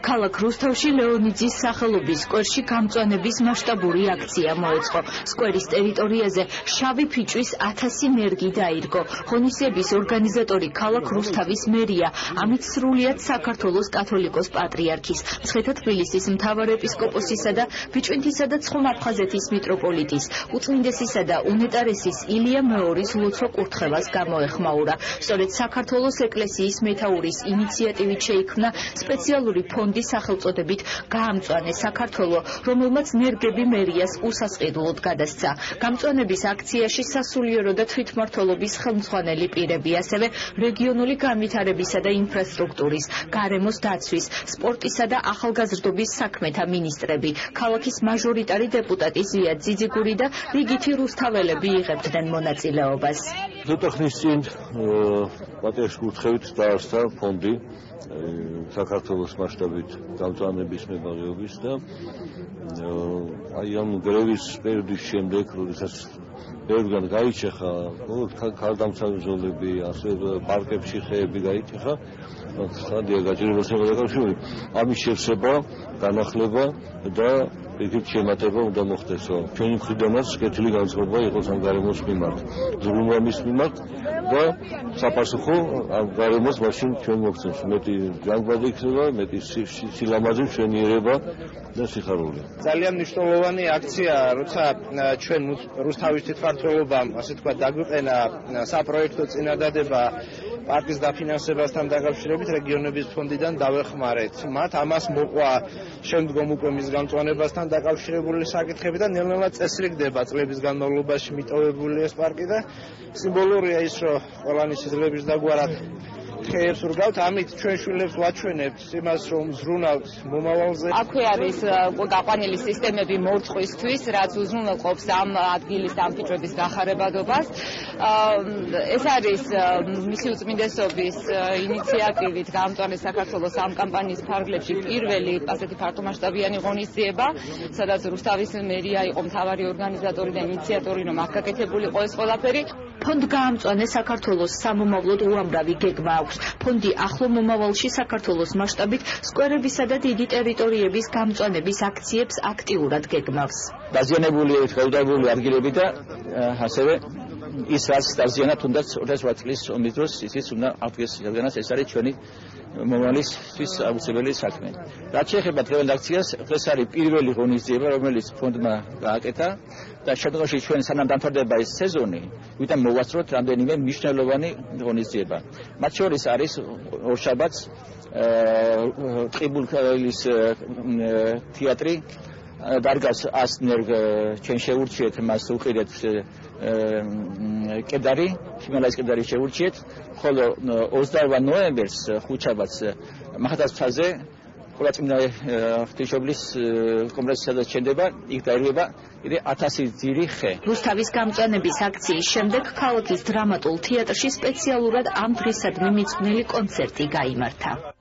ქალაქ რუსთავში ლეონიძის სახელობის სკვერში გამწვანების მასშტაბური აქცია მოეწყო. სკვერის ტერიტორიაზე შავი ფიჭვის 1000 მერგი დაირგო. ღონისძიების ორგანიზატორი ქალაქ რუსთავის მერია, ამით სრულიად საქართველოს კათოლიკოს პატრიარქის, მცხეთა თბილისის მთავარეპისკოპოსისა და ბიჭვინთისა და ცხო-აფხაზეთის მიტროპოლიტის, უწმინდესისა და უნეტარესის ილია მეორის ლოცვა კურთხევას გამოეხმაურა. სწორედ საქართველოს ეკლესიის მეთაურის ინიციატივით შეიქმნა სპეციალური ფონდი სახელწოდებით გაამწვანე საქართველო, რომელმაც მერგები მერიას უსასყიდლოდ გადასცა. გამწვანების აქციაში სასულიერო და თვითმმართველობის ხელმძღვანელი პირები, ასევე რეგიონული განვითარებისა და ინფრასტრუქტურის, გარემოს დაცვის, სპორტისა და ახალგაზრდობის საქმეთა მინისტრები, ქალაქის მაჟორიტარი დეპუტატი ზია ძიძიგური და რიგითი რუსთაველები იღებდნენ მონაწილეობას. ცოტა ხნის წინ პატრიარქის კურთხევით დაარსდა ფონდი საქართველოს მასშტაბით გამწვანების მებაღეობის და აი ამ გრევის პერიოდის შემდეგ, როდესაც ბევრგან გაიჩეხა ქალდამცავი ასევე პარკებში ხეები გაიჩეხა, სადია გაჭირებას ეკავშირი, ამის შევსება, განახლება და იქით შემატება უნდა მოხდესო. ჩვენი მხრიდანაც კეთილი განწყობა იყოს ამ გარემოს მიმართ, ზრუნვამის მიმართ და საპასუხო ამ გარემოს მაშინ ჩვენ მოგცემს. მეტი ჯანმრთელობა იქნება, მეტი სილამაზე, მშვენიერება და სიხარული. ძალიან მნიშვნელოვანი აქცია, როცა ჩვენ რუსთავის თვითმმართველობამ, ასე თქვა, დაგვიყენა საპროექტო წინადადება პარკის დაფინანსებასთან დაკავშირებით რეგიონების ფონდიდან დავეხმარეთ. მათ ამას მოყვა შემდგომ უკვე მის გამწვანებასთან დაკავშირებული საკითხები და ნელ-ნელა წესრიგდება წლების განმავლობაში მიტოვებული ეს პარკი და სიმბოლურია ის, რომ ყველანი სიძლების დაგვარად ხეებს ურგავთ, ამით ჩვენ შვილებს ვაჩვენებთ იმას, რომ ზრუნავთ მომავალზე. აქვე არის გაყვანილი სისტემები მორწყვისთვის, რაც უზრუნველყოფს ამ ადგილის ამ ფიჭვების გახარებადობას. ეს არის მისი უწმინდესობის ინიციატივით გამწვანე საქართველოს ამ კამპანიის ფარგლებში პირველი ასეთი ფართომასშტაბიანი ღონისძიება, სადაც რუსთავის მერია იყო მთავარი ორგანიზატორი და ინიციატორი, რომ აქ გაკეთებული იყო ეს ყველაფერი. ფონდ გაამწვანე საქართველოს სამომავლოდ უამრავი გეგმა აქვს. ფონდი ახლო მომავალში საქართველოს მასშტაბით სკვერებისა და დიდი ტერიტორიების გამწვანების აქციებს აქტიურად გეგმავს. დაზიანებული ხელდაებული ადგილები და ასევე ის რაც დაზიანა თუნდაც 28 წლის ომის დროს ისიც უნდა აღდგეს, რადგანაც ეს არის ჩვენი მომავალისთვის აუცილებელი საქმე. რაც შეეხება დღევანდელ აქციას, ეს არის პირველი ღონისძიება, რომელიც ფონდმა გააკეთა და შემდგომში ჩვენ სანამ დამთავრდება ეს სეზონი, ვიდან მოვასწროთ რამდენიმე მნიშვნელოვანი ღონისძიება. მათ შორის არის ორშაბათს ტყიბულის თეატრი დარგას 100 ნერგ ჩვენ შეურჩიეთ, მას უყიდეთ კედარი, ჰიმალაის კედარი შეურჩიეთ, ხოლო 28 ნოემბერს ხუთშაბათს მახათას მთაზე ყურაწმინდა ღვთისმშობლის კომპლექსი სადაც შენდება, იქ დაირღვევა კიდე 1000 ძირი ხე. რუსთავის გამწვანების აქციის შემდეგ ქალაქის დრამატულ თეატრში სპეციალურად ამ დღისადმი მიძღვნილი კონცერტი გაიმართა.